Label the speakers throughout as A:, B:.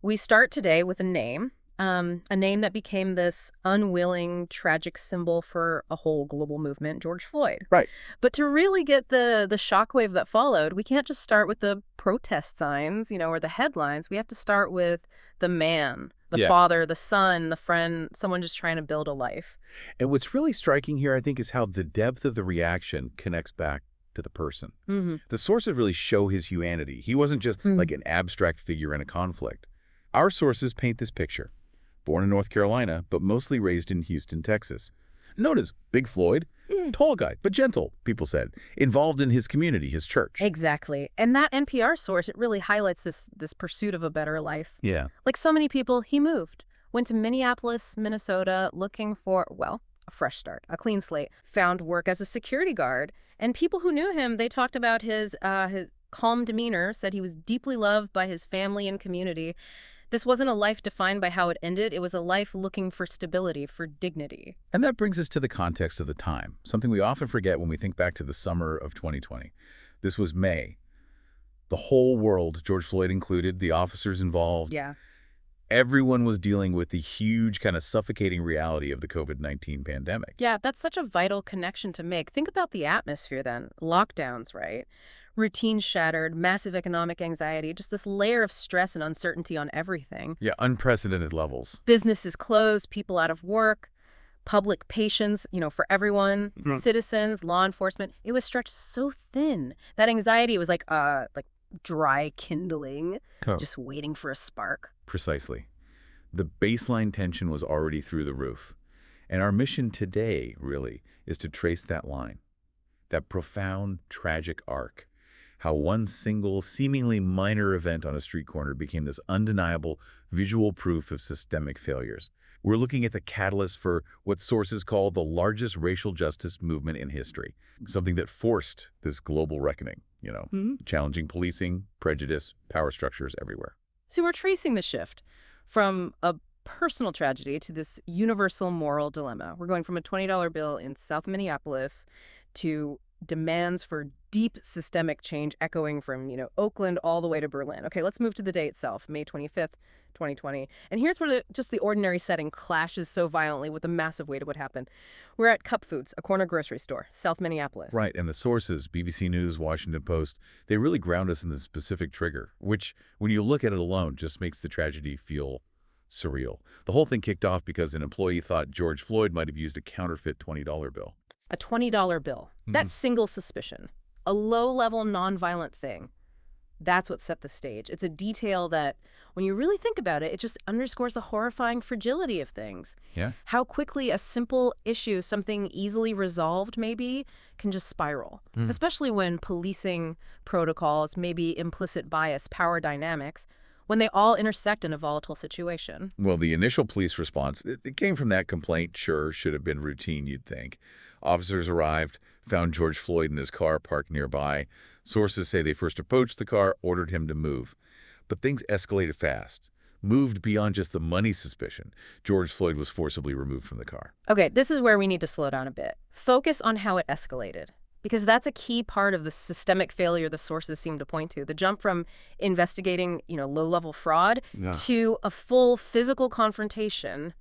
A: We start today with a name that became this unwilling, tragic symbol for a whole global movement, George Floyd.
B: Right.
A: But to really get the shockwave that followed, we can't just start with the protest signs, or the headlines. We have to start with the man, the
B: Yeah.
A: father, the son, the friend, someone just trying to build a life.
B: And what's really striking here, I think, is how the depth of the reaction connects back to the person.
A: Mm-hmm.
B: The sources really show his humanity. He wasn't just like an abstract figure in a conflict. Our sources paint this picture. Born in North Carolina, but mostly raised in Houston, Texas. Known as Big Floyd, tall guy, but gentle, people said. Involved in his community, his church.
A: Exactly. And that NPR source, it really highlights this pursuit of a better life.
B: Yeah.
A: Like so many people, he moved, went to Minneapolis, Minnesota, looking for, well, a fresh start, a clean slate, found work as a security guard. And people who knew him, they talked about his calm demeanor, said he was deeply loved by his family and community. This wasn't a life defined by how it ended. It was a life looking for stability, for dignity.
B: And that brings us to the context of the time, something we often forget when we think back to the summer of 2020. This was May. The whole world, George Floyd included, the officers involved,
A: Yeah.
B: everyone was dealing with the huge kind of suffocating reality of the COVID-19 pandemic.
A: Yeah, that's such a vital connection to make. Think about the atmosphere then. Lockdowns, right? Routine shattered, massive economic anxiety, just this layer of stress and uncertainty on everything.
B: Yeah, unprecedented levels.
A: Businesses closed, people out of work, public patience, for everyone, citizens, law enforcement. It was stretched so thin. That anxiety was like dry kindling, just waiting for a spark.
B: Precisely. The baseline tension was already through the roof. And our mission today, really, is to trace that line, that profound, tragic arc. How one single, seemingly minor event on a street corner became this undeniable visual proof of systemic failures. We're looking at the catalyst for what sources call the largest racial justice movement in history, something that forced this global reckoning, challenging policing, prejudice, power structures everywhere.
A: So we're tracing the shift from a personal tragedy to this universal moral dilemma. We're going from a $20 bill in South Minneapolis to demands for deep systemic change echoing from, Oakland all the way to Berlin. Okay, let's move to the day itself, May 25th, 2020. And here's where just the ordinary setting clashes so violently with the massive weight of what happened. We're at Cup Foods, a corner grocery store, South Minneapolis.
B: Right, and the sources, BBC News, Washington Post, they really ground us in the specific trigger, which, when you look at it alone, just makes the tragedy feel surreal. The whole thing kicked off because an employee thought George Floyd might have used a counterfeit $20 bill.
A: A $20 bill. That's single suspicion. A low-level, nonviolent thing. That's what set the stage. It's a detail that, when you really think about it, it just underscores the horrifying fragility of things.
B: Yeah.
A: How quickly a simple issue, something easily resolved maybe, can just spiral. Especially when policing protocols, maybe implicit bias, power dynamics, when they all intersect in a volatile situation.
B: Well, the initial police response, it came from that complaint, sure, should have been routine, you'd think. Officers arrived, found George Floyd in his car parked nearby. Sources say they first approached the car, ordered him to move. But things escalated fast, moved beyond just the money suspicion. George Floyd was forcibly removed from the car.
A: Okay, this is where we need to slow down a bit. Focus on how it escalated. Because that's a key part of the systemic failure the sources seem to point to. The jump from investigating, low-level fraud to a full physical confrontation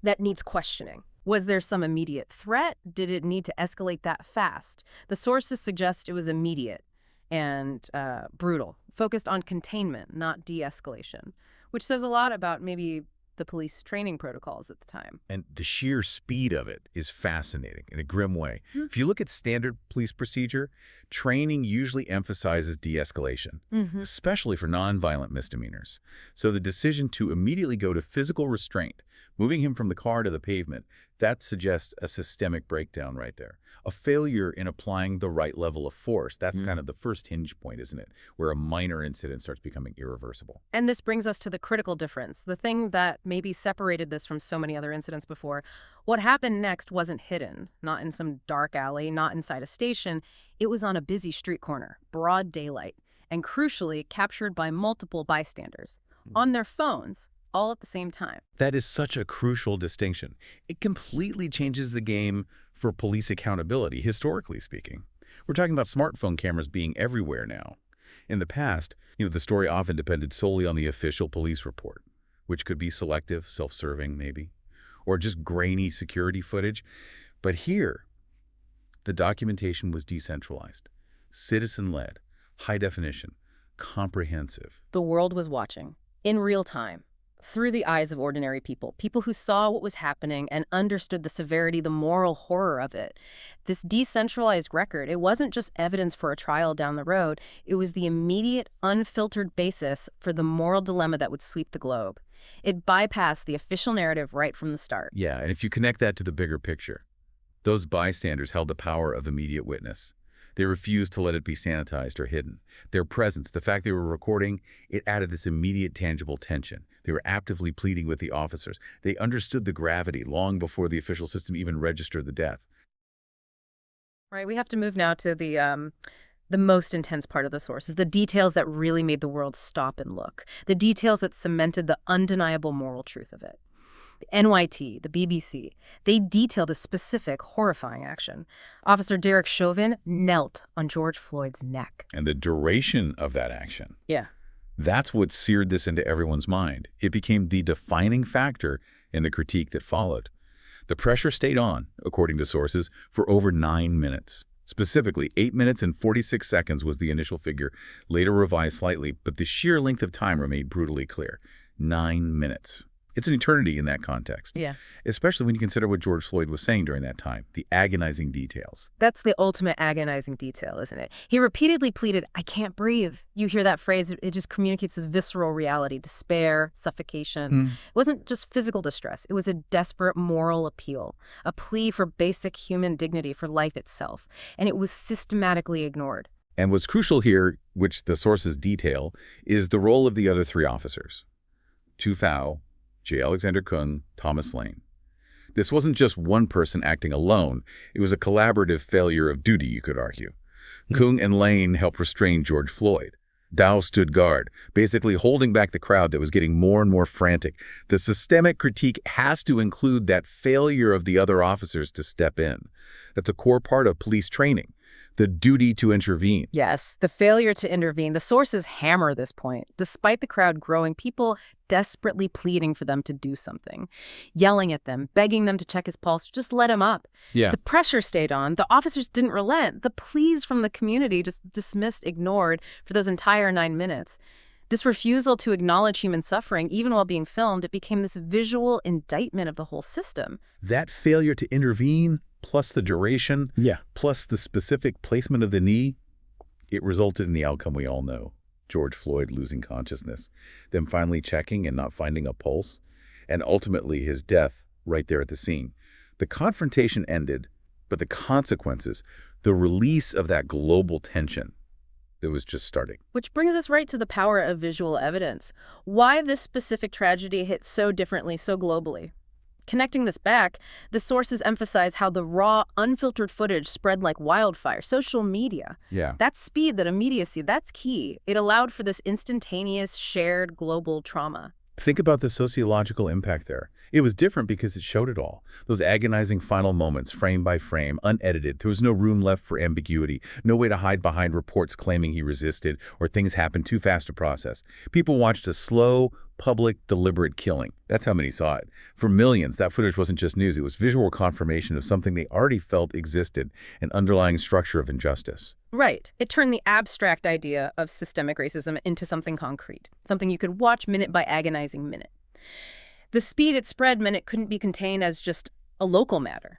A: that needs questioning. Was there some immediate threat? Did it need to escalate that fast? The sources suggest it was immediate and brutal, focused on containment, not de-escalation, which says a lot about maybe the police training protocols at the time.
B: And the sheer speed of it is fascinating in a grim way. If you look at standard police procedure, training usually emphasizes de-escalation, especially for nonviolent misdemeanors. So the decision to immediately go to physical restraint, moving him from the car to the pavement, that suggests a systemic breakdown right there. A failure in applying the right level of force. That's kind of the first hinge point, isn't it? Where a minor incident starts becoming irreversible.
A: And this brings us to the critical difference, the thing that maybe separated this from so many other incidents before. What happened next wasn't hidden, not in some dark alley, not inside a station. It was on a busy street corner, broad daylight, and crucially captured by multiple bystanders on their phones, all at the same time.
B: That is such a crucial distinction. It completely changes the game for police accountability, historically speaking. We're talking about smartphone cameras being everywhere now. In the past, the story often depended solely on the official police report. which could be selective, self-serving maybe, or just grainy security footage. But here, the documentation was decentralized, citizen-led, high definition, comprehensive.
A: The world was watching, in real time, through the eyes of ordinary people, people who saw what was happening and understood the severity, the moral horror of it. This decentralized record, it wasn't just evidence for a trial down the road, it was the immediate, unfiltered basis for the moral dilemma that would sweep the globe. It bypassed the official narrative right from the start.
B: Yeah, and if you connect that to the bigger picture, those bystanders held the power of immediate witness. They refused to let it be sanitized or hidden. Their presence, the fact they were recording, it added this immediate tangible tension. They were actively pleading with the officers. They understood the gravity long before the official system even registered the death.
A: Right, we have to move now to the most intense part of the sources, the details that really made the world stop and look, the details that cemented the undeniable moral truth of it. The NYT, the BBC, they detailed a specific, horrifying action. Officer Derek Chauvin knelt on George Floyd's neck.
B: And the duration of that action.
A: Yeah.
B: That's what seared this into everyone's mind. It became the defining factor in the critique that followed. The pressure stayed on, according to sources, for over 9 minutes. Specifically, 8 minutes and 46 seconds was the initial figure, later revised slightly, but the sheer length of time remained brutally clear. 9 minutes. It's an eternity in that context.
A: Yeah.
B: Especially when you consider what George Floyd was saying during that time, the agonizing details.
A: That's the ultimate agonizing detail, isn't it? He repeatedly pleaded, "I can't breathe." You hear that phrase, it just communicates this visceral reality, despair, suffocation. It wasn't just physical distress. It was a desperate moral appeal, a plea for basic human dignity, for life itself. And it was systematically ignored.
B: And what's crucial here, which the sources detail, is the role of the other 3 officers. Tu Thao, J. Alexander Kung, Thomas Lane. This wasn't just one person acting alone. It was a collaborative failure of duty, you could argue. Kung and Lane helped restrain George Floyd. Thao stood guard, basically holding back the crowd that was getting more and more frantic. The systemic critique has to include that failure of the other officers to step in. That's a core part of police training. The duty to intervene.
A: Yes, the failure to intervene. The sources hammer this point. Despite the crowd growing, people desperately pleading for them to do something, yelling at them, begging them to check his pulse, just let him up.
B: Yeah.
A: The pressure stayed on. The officers didn't relent. The pleas from the community just dismissed, ignored for those entire 9 minutes. This refusal to acknowledge human suffering, even while being filmed, it became this visual indictment of the whole system.
B: That failure to intervene, plus the duration, plus the specific placement of the knee, it resulted in the outcome we all know. George Floyd losing consciousness, them finally checking and not finding a pulse, and ultimately his death right there at the scene. The confrontation ended, but the consequences, the release of that global tension that was just starting.
A: Which brings us right to the power of visual evidence. Why this specific tragedy hit so differently, so globally? Connecting this back, the sources emphasize how the raw, unfiltered footage spread like wildfire. Social media.
B: Yeah.
A: That speed, that immediacy, that's key. It allowed for this instantaneous, shared global trauma.
B: Think about the sociological impact there. It was different because it showed it all. Those agonizing final moments, frame by frame, unedited. There was no room left for ambiguity, no way to hide behind reports claiming he resisted or things happened too fast to process. People watched a slow, public, deliberate killing. That's how many saw it. For millions, that footage wasn't just news. It was visual confirmation of something they already felt existed, an underlying structure of injustice.
A: Right. It turned the abstract idea of systemic racism into something concrete, something you could watch minute by agonizing minute. The speed it spread meant it couldn't be contained as just a local matter.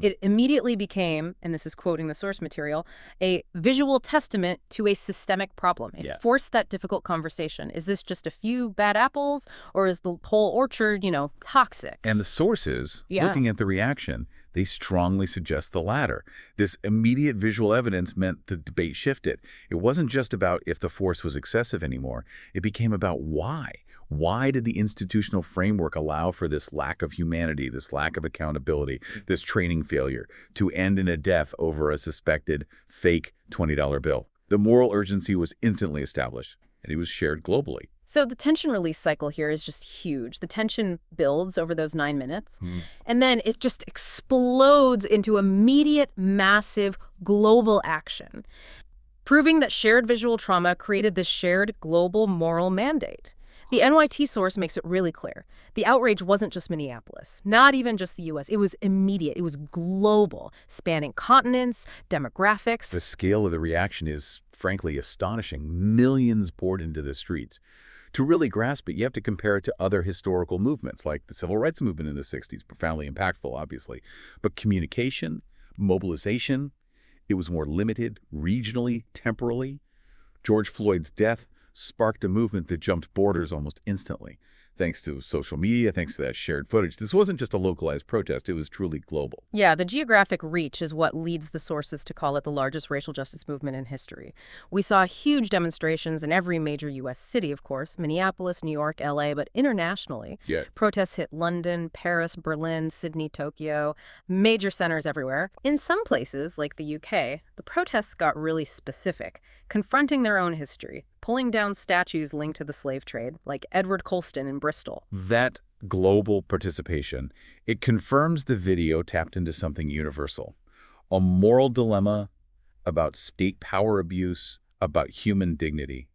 A: It immediately became, and this is quoting the source material, a visual testament to a systemic problem. It forced that difficult conversation. Is this just a few bad apples, or is the whole orchard, toxic?
B: And the sources, looking at the reaction, they strongly suggest the latter. This immediate visual evidence meant the debate shifted. It wasn't just about if the force was excessive anymore. It became about why. Why did the institutional framework allow for this lack of humanity, this lack of accountability, this training failure to end in a death over a suspected fake $20 bill? The moral urgency was instantly established, and it was shared globally.
A: So the tension release cycle here is just huge. The tension builds over those 9 minutes, and then it just explodes into immediate, massive, global action, proving that shared visual trauma created this shared global moral mandate. The NYT source makes it really clear. The outrage wasn't just Minneapolis, not even just the U.S. It was immediate. It was global, spanning continents, demographics.
B: The scale of the reaction is, frankly, astonishing. Millions poured into the streets. To really grasp it, you have to compare it to other historical movements, like the Civil Rights Movement in the 60s, profoundly impactful, obviously. But communication, mobilization, it was more limited, regionally, temporally. George Floyd's death sparked a movement that jumped borders almost instantly, thanks to social media, thanks to that shared footage. This wasn't just a localized protest, it was truly global.
A: Yeah, the geographic reach is what leads the sources to call it the largest racial justice movement in history. We saw huge demonstrations in every major U.S. city, of course, Minneapolis, New York, L.A., but internationally.
B: Yeah.
A: Protests hit London, Paris, Berlin, Sydney, Tokyo, major centers everywhere. In some places, like the U.K., the protests got really specific, confronting their own history, pulling down statues linked to the slave trade, like Edward Colston in Bristol.
B: That global participation, it confirms the video tapped into something universal. A moral dilemma about state power abuse, about human dignity.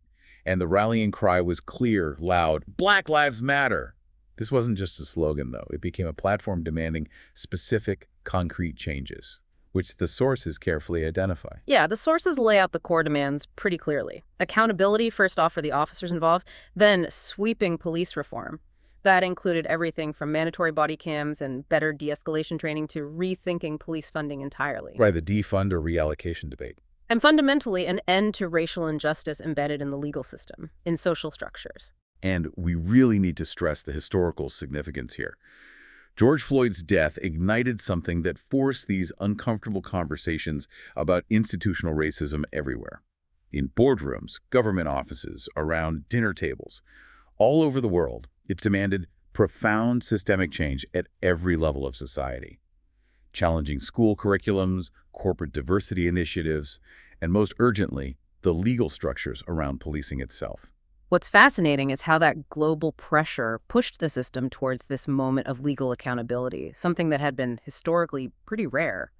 B: And the rallying cry was clear, loud, Black Lives Matter. This wasn't just a slogan, though. It became a platform demanding specific, concrete changes, which the sources carefully identify.
A: Yeah, the sources lay out the core demands pretty clearly. Accountability, first off, for the officers involved, then sweeping police reform. That included everything from mandatory body cams and better de-escalation training to rethinking police funding entirely.
B: Right, the defund or reallocation debate.
A: And fundamentally, an end to racial injustice embedded in the legal system, in social structures.
B: And we really need to stress the historical significance here. George Floyd's death ignited something that forced these uncomfortable conversations about institutional racism everywhere. In boardrooms, government offices, around dinner tables. All over the world, it demanded profound systemic change at every level of society. Challenging school curriculums, corporate diversity initiatives, and most urgently, the legal structures around policing itself.
A: What's fascinating is how that global pressure pushed the system towards this moment of legal accountability, something that had been historically pretty rare.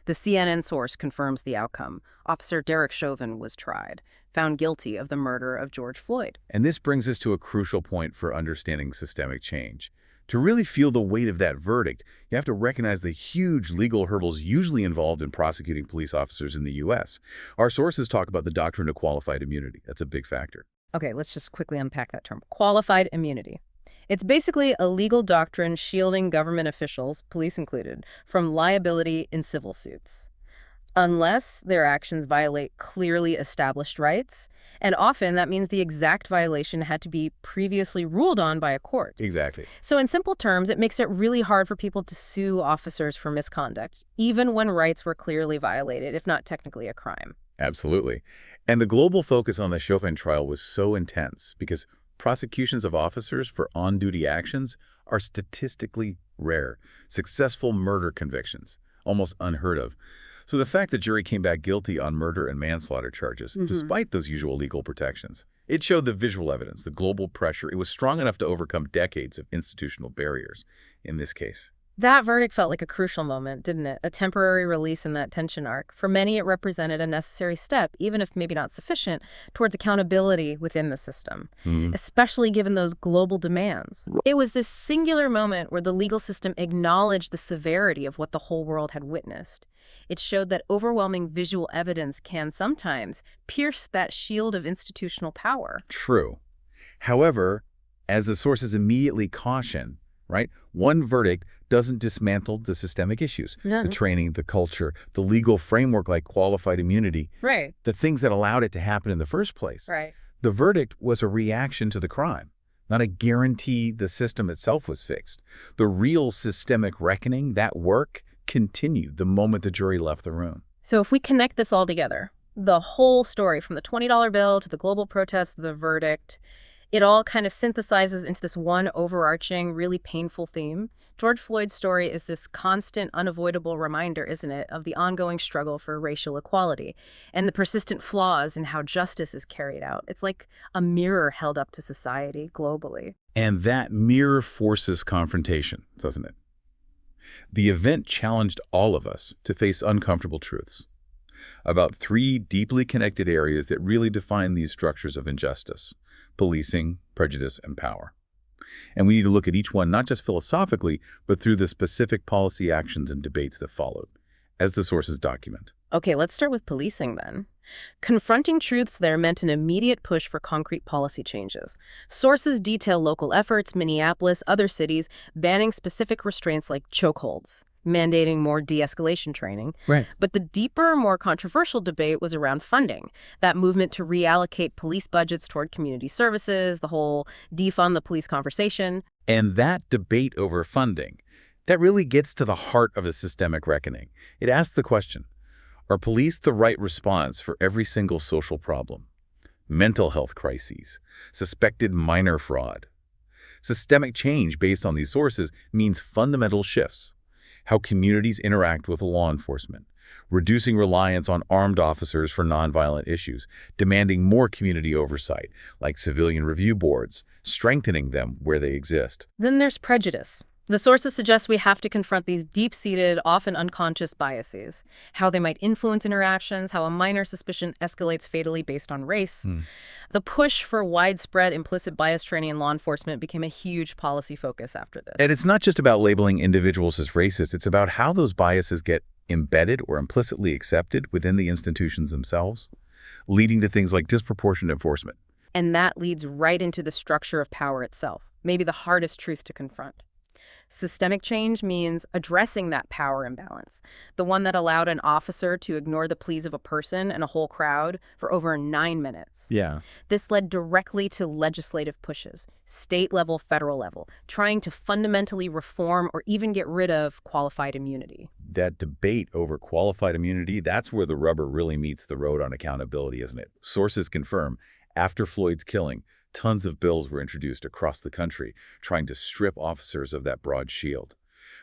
A: The CNN source confirms the outcome. Officer Derek Chauvin was tried, found guilty of the murder of George Floyd.
B: And this brings us to a crucial point for understanding systemic change. To really feel the weight of that verdict, you have to recognize the huge legal hurdles usually involved in prosecuting police officers in the U.S. Our sources talk about the doctrine of qualified immunity. That's a big factor.
A: Okay, let's just quickly unpack that term. Qualified immunity. It's basically a legal doctrine shielding government officials, police included, from liability in civil suits, unless their actions violate clearly established rights. And often that means the exact violation had to be previously ruled on by a court.
B: Exactly.
A: So in simple terms, it makes it really hard for people to sue officers for misconduct, even when rights were clearly violated, if not technically a crime.
B: Absolutely. And the global focus on the Chauvin trial was so intense because prosecutions of officers for on-duty actions are statistically rare. Successful murder convictions, almost unheard of. So the fact the jury came back guilty on murder and manslaughter charges, despite those usual legal protections, it showed the visual evidence, the global pressure. It was strong enough to overcome decades of institutional barriers in this case.
A: That verdict felt like a crucial moment, didn't it? A temporary release in that tension arc. For many, it represented a necessary step, even if maybe not sufficient, towards accountability within the system, especially given those global demands. It was this singular moment where the legal system acknowledged the severity of what the whole world had witnessed. It showed that overwhelming visual evidence can sometimes pierce that shield of institutional power.
B: True. However, as the sources immediately caution, right, one verdict doesn't dismantle the systemic issues.
A: No.
B: The training, the culture, the legal framework like qualified immunity.
A: Right.
B: The things that allowed it to happen in the first place.
A: Right.
B: The verdict was a reaction to the crime, not a guarantee the system itself was fixed. The real systemic reckoning, that work, continued the moment the jury left the room.
A: So if we connect this all together, the whole story from the $20 bill to the global protests to the verdict, it all kind of synthesizes into this one overarching, really painful theme. George Floyd's story is this constant, unavoidable reminder, isn't it, of the ongoing struggle for racial equality and the persistent flaws in how justice is carried out. It's like a mirror held up to society globally.
B: And that mirror forces confrontation, doesn't it? The event challenged all of us to face uncomfortable truths. about three deeply connected areas that really define these structures of injustice: policing, prejudice, and power. And we need to look at each one not just philosophically, but through the specific policy actions and debates that followed, as the sources document.
A: Okay, let's start with policing then. Confronting truths there meant an immediate push for concrete policy changes. Sources detail local efforts, Minneapolis, other cities, banning specific restraints like chokeholds, mandating more de-escalation training.
C: Right.
A: But the deeper, more controversial debate was around funding, that movement to reallocate police budgets toward community services, the whole defund the police conversation.
B: And that debate over funding, that really gets to the heart of a systemic reckoning. It asks the question, are police the right response for every single social problem? Mental health crises, suspected minor fraud. Systemic change based on these sources means fundamental shifts. How communities interact with law enforcement, reducing reliance on armed officers for nonviolent issues, demanding more community oversight, like civilian review boards, strengthening them where they exist.
A: Then there's prejudice. The sources suggest we have to confront these deep-seated, often unconscious biases, how they might influence interactions, how a minor suspicion escalates fatally based on race. The push for widespread implicit bias training in law enforcement became a huge policy focus after this.
B: And it's not just about labeling individuals as racist, it's about how those biases get embedded or implicitly accepted within the institutions themselves, leading to things like disproportionate enforcement.
A: And that leads right into the structure of power itself, maybe the hardest truth to confront. Systemic change means addressing that power imbalance, the one that allowed an officer to ignore the pleas of a person and a whole crowd for over 9 minutes.
C: Yeah.
A: This led directly to legislative pushes, state level, federal level, trying to fundamentally reform or even get rid of qualified immunity.
B: That debate over qualified immunity, that's where the rubber really meets the road on accountability, isn't it? Sources confirm, after Floyd's killing, tons of bills were introduced across the country trying to strip officers of that broad shield.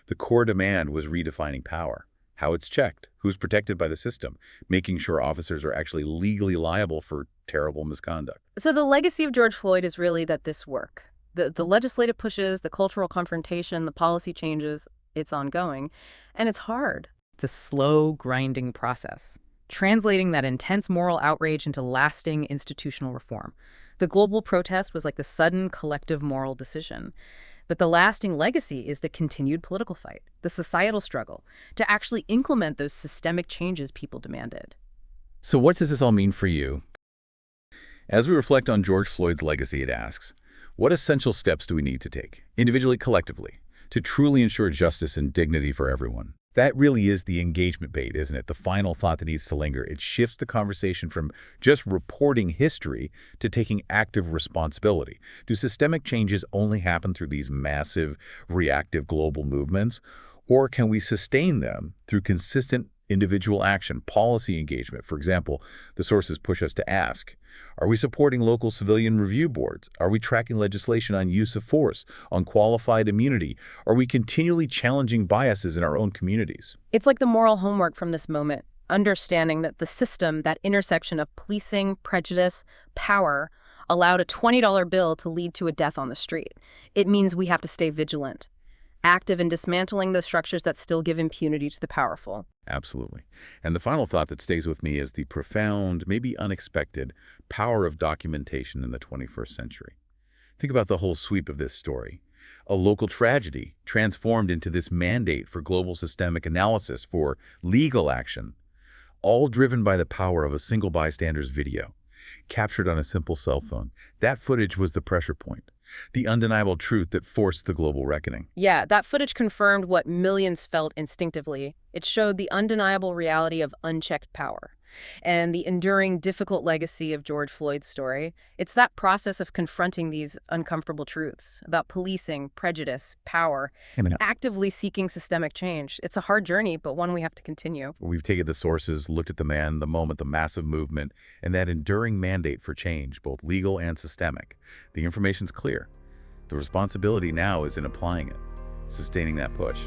B: The core demand was redefining power, how it's checked, who's protected by the system, making sure officers are actually legally liable for terrible misconduct.
A: So the legacy of George Floyd is really that this work, the legislative pushes, the cultural confrontation, the policy changes, it's ongoing, and it's hard. It's a slow, grinding process, translating that intense moral outrage into lasting institutional reform. The global protest was like the sudden collective moral decision. But the lasting legacy is the continued political fight, the societal struggle, to actually implement those systemic changes people demanded.
B: So what does this all mean for you? As we reflect on George Floyd's legacy, it asks, what essential steps do we need to take, individually, collectively, to truly ensure justice and dignity for everyone? That really is the engagement bait, isn't it? The final thought that needs to linger. It shifts the conversation from just reporting history to taking active responsibility. Do systemic changes only happen through these massive, reactive global movements? Or can we sustain them through consistent individual action, policy engagement? For example, the sources push us to ask, are we supporting local civilian review boards? Are we tracking legislation on use of force, on qualified immunity? Are we continually challenging biases in our own communities?
A: It's like the moral homework from this moment, understanding that the system, that intersection of policing, prejudice, power, allowed a $20 bill to lead to a death on the street. It means we have to stay vigilant, active in dismantling those structures that still give impunity to the powerful.
B: Absolutely. And the final thought that stays with me is the profound, maybe unexpected, power of documentation in the 21st century. Think about the whole sweep of this story. A local tragedy transformed into this mandate for global systemic analysis, for legal action, all driven by the power of a single bystander's video, captured on a simple cell phone. That footage was the pressure point, the undeniable truth that forced the global reckoning.
A: Yeah, that footage confirmed what millions felt instinctively. It showed the undeniable reality of unchecked power and the enduring, difficult legacy of George Floyd's story. It's that process of confronting these uncomfortable truths about policing, prejudice, power, actively seeking systemic change. It's a hard journey, but one we have to continue.
B: We've taken the sources, looked at the man, the moment, the massive movement, and that enduring mandate for change, both legal and systemic. The information's clear. The responsibility now is in applying it, sustaining that push.